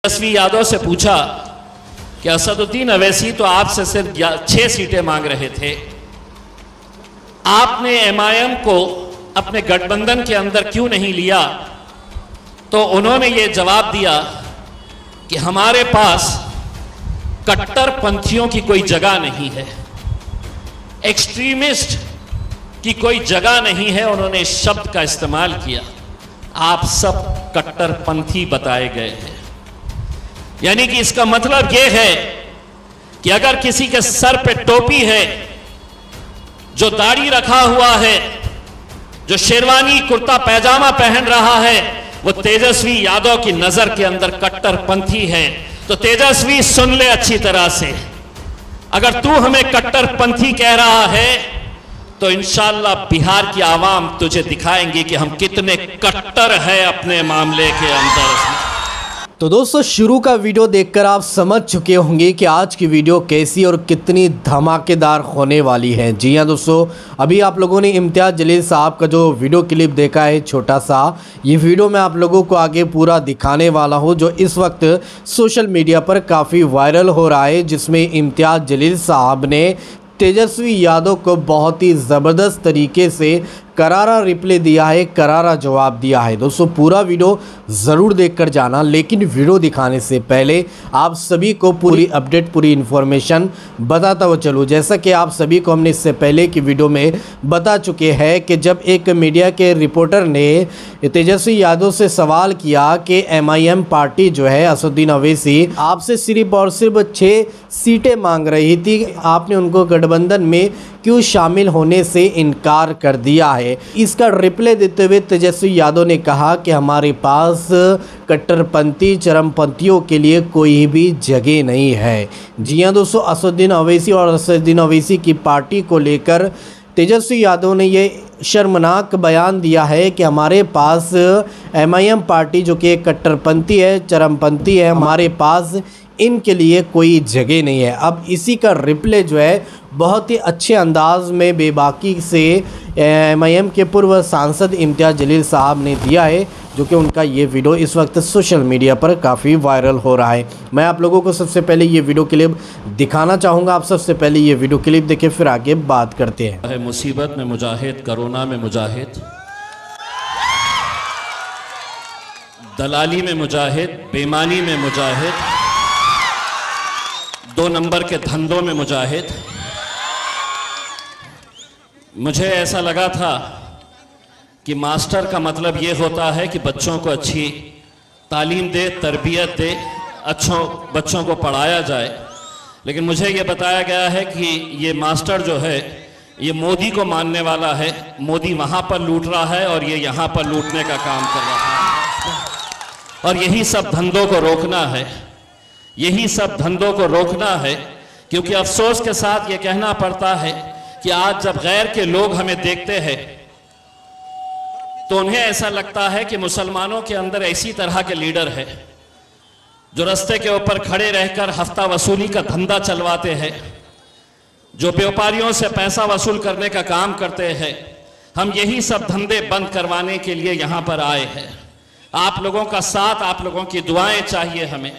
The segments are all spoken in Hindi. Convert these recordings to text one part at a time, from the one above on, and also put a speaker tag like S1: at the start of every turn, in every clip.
S1: तेजस्वी यादव से पूछा कि असदुद्दीन अवैसी तो आपसे सिर्फ 6 सीटें मांग रहे थे, आपने एमआईएम को अपने गठबंधन के अंदर क्यों नहीं लिया? तो उन्होंने ये जवाब दिया कि हमारे पास कट्टरपंथियों की कोई जगह नहीं है, एक्सट्रीमिस्ट की कोई जगह नहीं है। उन्होंने इस शब्द का इस्तेमाल किया। आप सब कट्टरपंथी बताए गए हैं। यानी कि इसका मतलब यह है कि अगर किसी के सर पे टोपी है, जो दाढ़ी रखा हुआ है, जो शेरवानी कुर्ता पैजामा पहन रहा है, वो तेजस्वी यादव की नजर के अंदर कट्टरपंथी है। तो तेजस्वी सुन ले अच्छी तरह से, अगर तू हमें कट्टरपंथी कह रहा है तो इंशाअल्लाह बिहार की आवाम तुझे दिखाएंगे कि हम कितने कट्टर हैं अपने मामले के अंदर।
S2: तो दोस्तों, शुरू का वीडियो देखकर आप समझ चुके होंगे कि आज की वीडियो कैसी और कितनी धमाकेदार होने वाली है। जी हाँ दोस्तों, अभी आप लोगों ने इम्तियाज़ जलील साहब का जो वीडियो क्लिप देखा है छोटा सा, ये वीडियो मैं आप लोगों को आगे पूरा दिखाने वाला हूँ, जो इस वक्त सोशल मीडिया पर काफ़ी वायरल हो रहा है, जिसमें इम्तियाज़ जलील साहब ने तेजस्वी यादव को बहुत ही ज़बरदस्त तरीके से करारा रिप्लाई दिया है, करारा जवाब दिया है। दोस्तों, पूरा वीडियो ज़रूर देखकर जाना, लेकिन वीडियो दिखाने से पहले आप सभी को पूरी अपडेट, पूरी इन्फॉर्मेशन बताता हुआ चलूँ। जैसा कि आप सभी को हमने इससे पहले की वीडियो में बता चुके हैं कि जब एक मीडिया के रिपोर्टर ने तेजस्वी यादव से सवाल किया कि एमआईएम पार्टी जो है, असदुद्दीन अवैसी आपसे सिर्फ और सिर्फ 6 सीटें मांग रही थी, आपने उनको गठबंधन में क्यों शामिल होने से इनकार कर दिया है। इसका रिप्लाई देते हुए तेजस्वी यादव ने कहा कि हमारे पास कट्टरपंथी, चरमपंथियों के लिए कोई भी जगह नहीं है। जी हाँ दोस्तों, असदुद्दीन अवैसी और असदुद्दीन अवैसी की पार्टी को लेकर तेजस्वी यादव ने ये शर्मनाक बयान दिया है कि हमारे पास एमआईएम पार्टी जो कि कट्टरपंथी है, चरमपंथी है, हमारे पास इनके लिए कोई जगह नहीं है। अब इसी का रिप्लाई जो है बहुत ही अच्छे अंदाज में बेबाकी से एमआईएम के पूर्व सांसद इम्तियाज़ जलील साहब ने दिया है, जो कि उनका ये वीडियो इस वक्त सोशल मीडिया पर काफ़ी वायरल हो रहा है। मैं आप लोगों को सबसे पहले ये वीडियो क्लिप दिखाना चाहूँगा। आप सबसे पहले ये वीडियो क्लिप देखें, फिर आगे बात करते हैं।
S1: मुसीबत में मुजाहिद, कोरोना में मुजाहिद, दलाली में मुजाहिद, बेईमानी में मुजाहिद, 2 नंबर के धंधों में मुजाहिद। मुझे ऐसा लगा था कि मास्टर का मतलब ये होता है कि बच्चों को अच्छी तालीम दे, तरबियत दे, अच्छों बच्चों को पढ़ाया जाए, लेकिन मुझे ये बताया गया है कि ये मास्टर जो है ये मोदी को मानने वाला है। मोदी वहाँ पर लूट रहा है और ये यहाँ पर लूटने का काम कर रहा है, और यही सब धंधों को रोकना है, यही सब धंधों को रोकना है। क्योंकि अफसोस के साथ ये कहना पड़ता है कि आज जब गैर के लोग हमें देखते हैं तो उन्हें ऐसा लगता है कि मुसलमानों के अंदर ऐसी तरह के लीडर हैं जो रास्ते के ऊपर खड़े रहकर हफ्ता वसूली का धंधा चलवाते हैं, जो व्यापारियों से पैसा वसूल करने का काम करते हैं। हम यही सब धंधे बंद करवाने के लिए यहाँ पर आए हैं। आप लोगों का साथ, आप लोगों की दुआएं चाहिए हमें।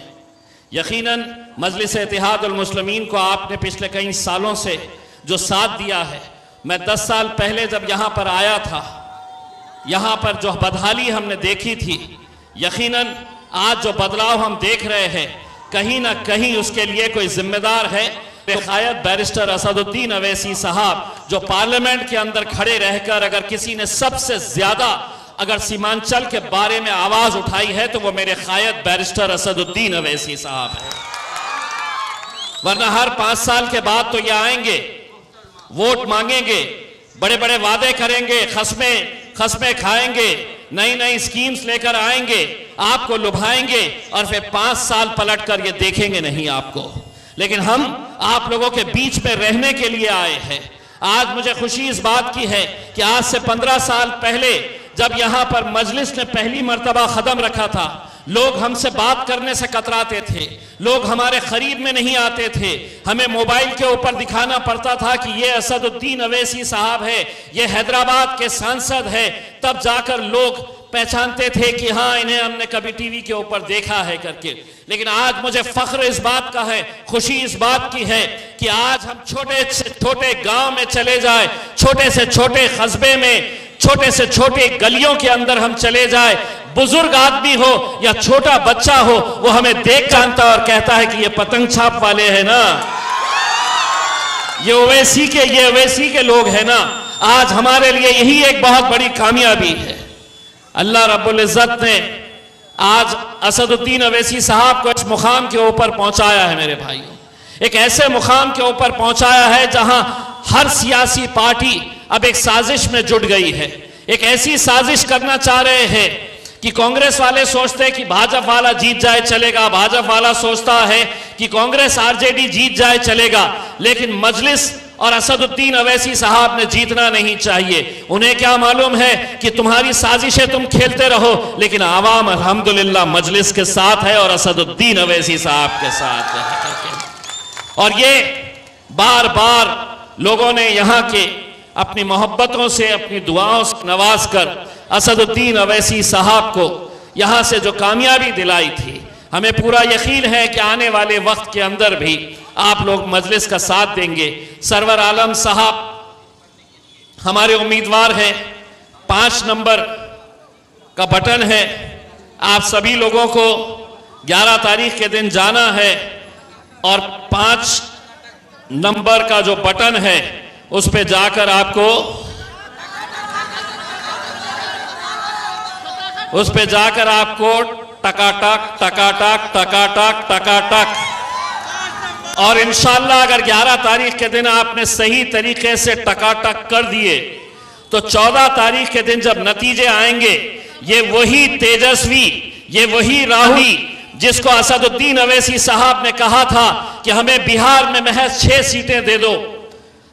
S1: यकीनन मजलिस इत्तेहादुल मुस्लिमीन को आपने पिछले कई सालों से जो साथ दिया है, मैं 10 साल पहले जब यहाँ पर आया था, यहाँ पर जो बदहाली हमने देखी थी, यकीनन आज जो बदलाव हम देख रहे हैं, कहीं ना कहीं उसके लिए कोई जिम्मेदार है। शायद बैरिस्टर असदुद्दीन अवैसी साहब, जो पार्लियामेंट के अंदर खड़े रहकर अगर किसी ने सबसे ज्यादा अगर सीमांचल के बारे में आवाज उठाई है तो वो मेरे कायद बैरिस्टर असदुद्दीन अवैसी साहब है। वरना हर 5 साल के बाद तो ये आएंगे, वोट मांगेंगे, बड़े बड़े वादे करेंगे, खसमे खाएंगे, नई नई स्कीम्स लेकर आएंगे, आपको लुभाएंगे, और फिर 5 साल पलट कर ये देखेंगे नहीं आपको। लेकिन हम आप लोगों के बीच में रहने के लिए आए हैं। आज मुझे खुशी इस बात की है कि आज से 15 साल पहले जब यहाँ पर मजलिस ने पहली मर्तबा कदम रखा था, लोग हमसे बात करने से कतराते थे, लोग हमारे करीब में नहीं आते थे, हमें मोबाइल के ऊपर दिखाना पड़ता था कि ये असदुद्दीन अवैसी साहब है, ये हैदराबाद के सांसद है, तब जाकर लोग पहचानते थे कि हाँ इन्हें हमने कभी टीवी के ऊपर देखा है करके। लेकिन आज मुझे फख्र इस बात का है, खुशी इस बात की है कि आज हम छोटे से छोटे गांव में चले जाए, छोटे से छोटे कस्बे में, छोटे से छोटे गलियों के अंदर हम चले जाए, बुजुर्ग आदमी हो या छोटा बच्चा हो, वो हमें देख जानता और कहता है कि ये पतंग छाप वाले हैं ना, ये ओवैसी के लोग हैं ना। आज हमारे लिए यही एक बहुत बड़ी कामयाबी है। अल्लाह रब्बुल इज्जत ने आज असदुद्दीन अवैसी साहब को इस मुकाम के ऊपर पहुंचाया है मेरे भाइयों, एक ऐसे मुकाम के ऊपर पहुंचाया है जहां हर सियासी पार्टी अब एक साजिश में जुट गई है। एक ऐसी साजिश करना चाह रहे हैं कि कांग्रेस वाले सोचते हैं कि भाजपा वाला जीत जाए चलेगा, भाजपा वाला सोचता है कि कांग्रेस आरजेडी जीत जाए चलेगा, लेकिन मजलिस और असदुद्दीन अवैसी साहब ने जीतना नहीं चाहिए। उन्हें क्या मालूम है कि तुम्हारी साजिशें तुम खेलते रहो, लेकिन आवाम अल्हम्दुलिल्लाह मजलिस के साथ है और असदुद्दीन अवैसी साहब के साथ है। और ये बार बार लोगों ने यहाँ के अपनी मोहब्बतों से, अपनी दुआओं से नवाज कर असदुद्दीन अवैसी साहब को यहाँ से जो कामयाबी दिलाई थी, हमें पूरा यकीन है कि आने वाले वक्त के अंदर भी आप लोग मजलिस का साथ देंगे। सरवर आलम साहब हमारे उम्मीदवार हैं, 5 नंबर का बटन है, आप सभी लोगों को 11 तारीख के दिन जाना है और 5 नंबर का जो बटन है उस पे जाकर आपको टकाटक टकाटक टकाटक टकाटक, और इंशाल्लाह अगर 11 तारीख के दिन आपने सही तरीके से टकाटक कर दिए तो 14 तारीख के दिन जब नतीजे आएंगे, ये वही तेजस्वी, ये वही राहुल जिसको असदुद्दीन अवैसी साहब ने कहा था कि हमें बिहार में महज 6 सीटें दे दो,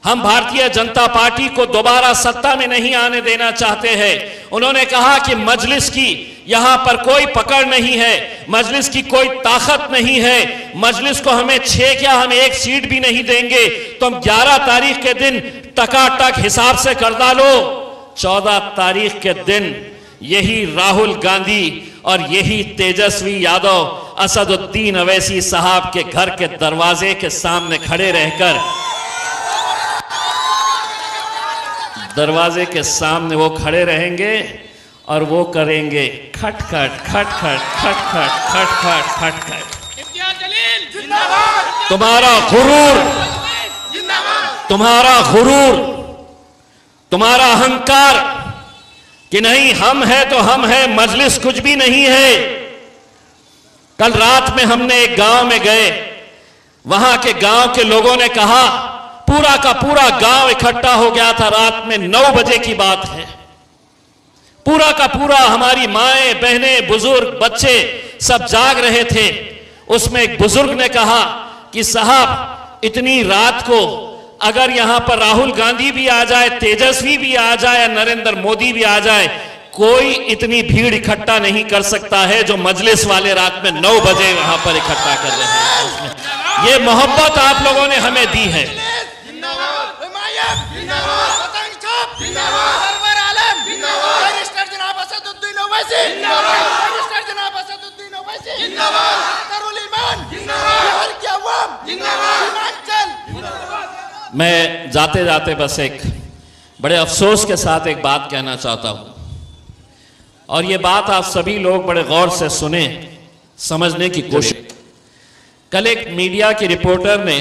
S1: हम भारतीय जनता पार्टी को दोबारा सत्ता में नहीं आने देना चाहते हैं। उन्होंने कहा कि मजलिस की यहां पर कोई पकड़ नहीं है, मजलिस की कोई ताकत नहीं है, मजलिस को हमें 6 क्या हम 1 सीट भी नहीं देंगे, तो हम 11 तारीख के दिन टकाटक हिसाब से कर डालो। 14 तारीख के दिन यही राहुल गांधी और यही तेजस्वी यादव असदुद्दीन अवैसी साहब के घर के दरवाजे के सामने खड़े रहकर, दरवाजे के सामने वो खड़े रहेंगे और वो करेंगे खटखट खटखट खटखट खटखट खटखट। तुम्हारा गुरूर, तुम्हारा अहंकार कि नहीं हम है तो हम है, मजलिस कुछ भी नहीं है। कल रात में हमने एक गांव में गए, वहां के गांव के लोगों ने कहा, पूरा का पूरा गांव इकट्ठा हो गया था, रात में 9 बजे की बात है, पूरा का पूरा हमारी माएं बहनें बुजुर्ग बच्चे सब जाग रहे थे। उसमें एक बुजुर्ग ने कहा कि साहब इतनी रात को अगर यहां पर राहुल गांधी भी आ जाए, तेजस्वी भी आ जाए, नरेंद्र मोदी भी आ जाए, कोई इतनी भीड़ इकट्ठा नहीं कर सकता है जो मजलिस वाले रात में 9 बजे वहां पर इकट्ठा कर रहे हैं। ये मोहब्बत आप लोगों ने हमें दी है। मैं जाते जाते बस एक बड़े अफसोस के साथ एक बात कहना चाहता हूं, और ये बात आप सभी लोग बड़े गौर से सुने, समझने की कोशिश। कल एक मीडिया की रिपोर्टर ने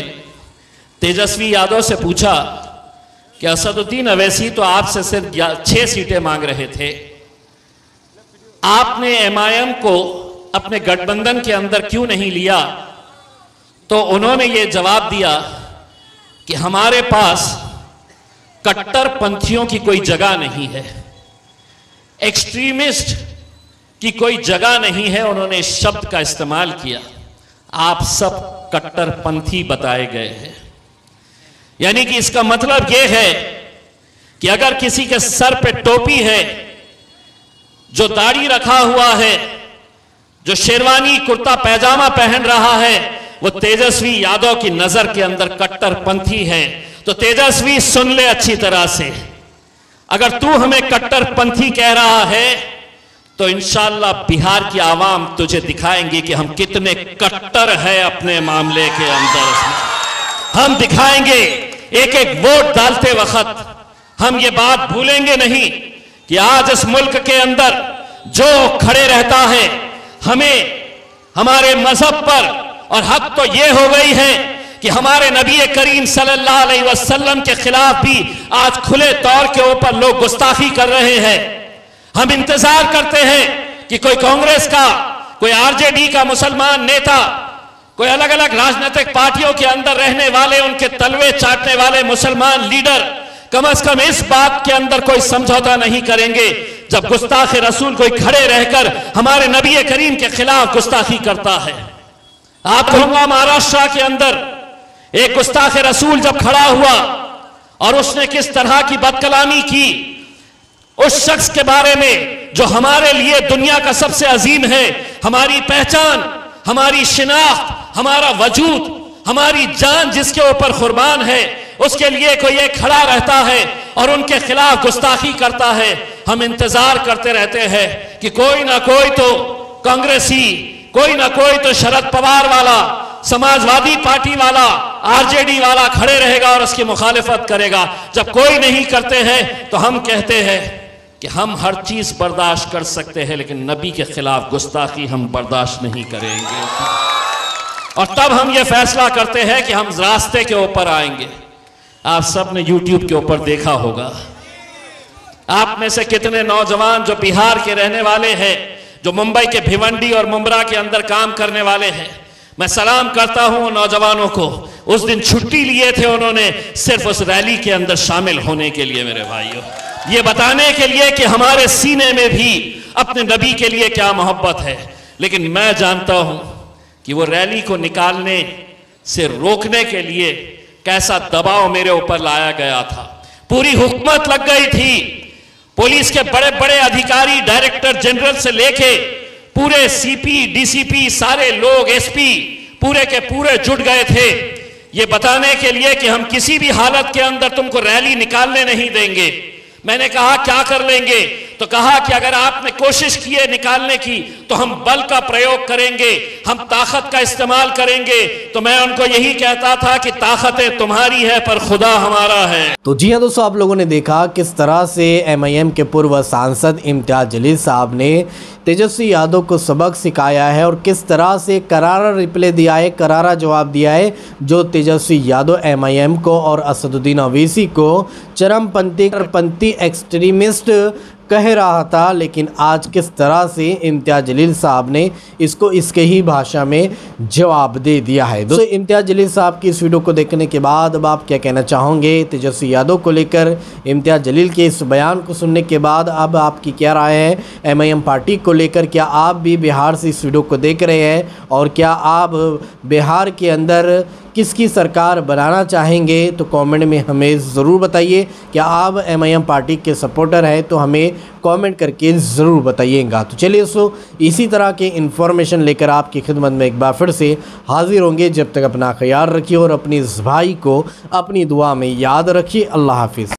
S1: तेजस्वी यादव से पूछा कि असदुद्दीन अवैसी तो आपसे सिर्फ 6 सीटें मांग रहे थे, आपने एमआईएम को अपने गठबंधन के अंदर क्यों नहीं लिया? तो उन्होंने ये जवाब दिया कि हमारे पास कट्टरपंथियों की कोई जगह नहीं है, एक्सट्रीमिस्ट की कोई जगह नहीं है। उन्होंने इस शब्द का इस्तेमाल किया, आप सब कट्टरपंथी बताए गए हैं। यानी कि इसका मतलब यह है कि अगर किसी के सर पे टोपी है, जो दाढ़ी रखा हुआ है, जो शेरवानी कुर्ता पैजामा पहन रहा है वो तेजस्वी यादव की नजर के अंदर कट्टरपंथी है। तो तेजस्वी सुन ले अच्छी तरह से, अगर तू हमें कट्टरपंथी कह रहा है तो इंशाअल्लाह बिहार की आवाम तुझे दिखाएंगी कि हम कितने कट्टर हैं अपने मामले के अंदर। हम दिखाएंगे एक एक वोट डालते वक्त हम ये बात भूलेंगे नहीं कि आज इस मुल्क के अंदर जो खड़े रहता है हमें हमारे मजहब पर, और हद तो ये हो गई है कि हमारे नबी करीम सल्लल्लाहु अलैहि वसल्लम के खिलाफ भी आज खुले तौर के ऊपर लोग गुस्ताखी कर रहे हैं। हम इंतजार करते हैं कि कोई कांग्रेस का, कोई आरजेडी का मुसलमान नेता, कोई अलग अलग राजनीतिक पार्टियों के अंदर रहने वाले, उनके तलवे चाटने वाले मुसलमान लीडर कम से कम इस बात के अंदर कोई समझौता नहीं करेंगे जब गुस्ताख रसूल कोई खड़े रहकर हमारे नबी करीम के खिलाफ गुस्ताखी करता है। आप कहूंगा महाराष्ट्र के अंदर एक गुस्ताख रसूल जब खड़ा हुआ और उसने किस तरह की बदकलामी की उस शख्स के बारे में जो हमारे लिए दुनिया का सबसे अजीम है, हमारी पहचान, हमारी शिनाख्त, हमारा वजूद, हमारी जान जिसके ऊपर कुर्बान है, उसके लिए कोई एक खड़ा रहता है और उनके खिलाफ गुस्ताखी करता है। हम इंतजार करते रहते हैं कि कोई ना कोई तो कांग्रेसी, कोई ना कोई तो शरद पवार वाला, समाजवादी पार्टी वाला, आरजेडी वाला खड़े रहेगा और उसकी मुखालिफत करेगा। जब कोई नहीं करते हैं तो हम कहते हैं कि हम हर चीज बर्दाश्त कर सकते हैं लेकिन नबी के खिलाफ गुस्ताखी हम बर्दाश्त नहीं करेंगे। और तब हम ये फैसला करते हैं कि हम रास्ते के ऊपर आएंगे। आप सब ने YouTube के ऊपर देखा होगा, आप में से कितने नौजवान जो बिहार के रहने वाले हैं, जो मुंबई के भिवंडी और मुंब्रा के अंदर काम करने वाले हैं, मैं सलाम करता हूं नौजवानों को। उस दिन छुट्टी लिए थे उन्होंने सिर्फ उस रैली के अंदर शामिल होने के लिए, मेरे भाइयों, ये बताने के लिए कि हमारे सीने में भी अपने नबी के लिए क्या मोहब्बत है। लेकिन मैं जानता हूं कि वो रैली को निकालने से रोकने के लिए कैसा दबाव मेरे ऊपर लाया गया था। पूरी हुकूमत लग गई थी, पुलिस के बड़े बड़े अधिकारी, डायरेक्टर जनरल से लेके पूरे सीपी, डीसीपी, सारे लोग, एसपी पूरे के पूरे जुट गए थे ये बताने के लिए कि हम किसी भी हालत के अंदर तुमको रैली निकालने नहीं देंगे। मैंने कहा क्या कर लेंगे, तो कहा कि अगर आपने कोशिश की है निकालने की तो हम बल का प्रयोग करेंगे, हम ताकत का इस्तेमाल करेंगे। तो मैं उनको यही कहता था कि ताकतें तुम्हारी है पर खुदा हमारा है।
S2: तो जी हाँ दोस्तों, आप लोगों ने देखा किस तरह से MIM के पूर्व सांसद इम्तियाज जलील साहब ने तेजस्वी यादव को सबक सिखाया है और किस तरह से करारा रिप्लाई दिया है, करारा जवाब दिया है जो तेजस्वी यादव MIM को और असदुद्दीन ओवैसी को चरमपंथी एक्सट्रीमिस्ट कह रहा था। लेकिन आज किस तरह से इम्तियाज जलील साहब ने इसको इसके ही भाषा में जवाब दे दिया है। दोस्तों, इम्तियाज जलील साहब की इस वीडियो को देखने के बाद अब आप क्या कहना चाहोगे तेजस्वी यादव को लेकर? इम्तियाज जलील के इस बयान को सुनने के बाद अब आपकी क्या राय है MIM पार्टी को लेकर? क्या आप भी बिहार से इस वीडियो को देख रहे हैं और क्या आप बिहार के अंदर किसकी सरकार बनाना चाहेंगे? तो कमेंट में हमें ज़रूर बताइए। क्या आप MIM पार्टी के सपोर्टर हैं तो हमें कमेंट करके ज़रूर बताइएगा। तो चलिए दोस्तों, इसी तरह के इन्फॉर्मेशन लेकर आपकी खिदमत में एक बार फिर से हाजिर होंगे। जब तक अपना ख्याल रखिए और अपनी इस भाई को अपनी दुआ में याद रखिए। अल्लाह हाफिज़।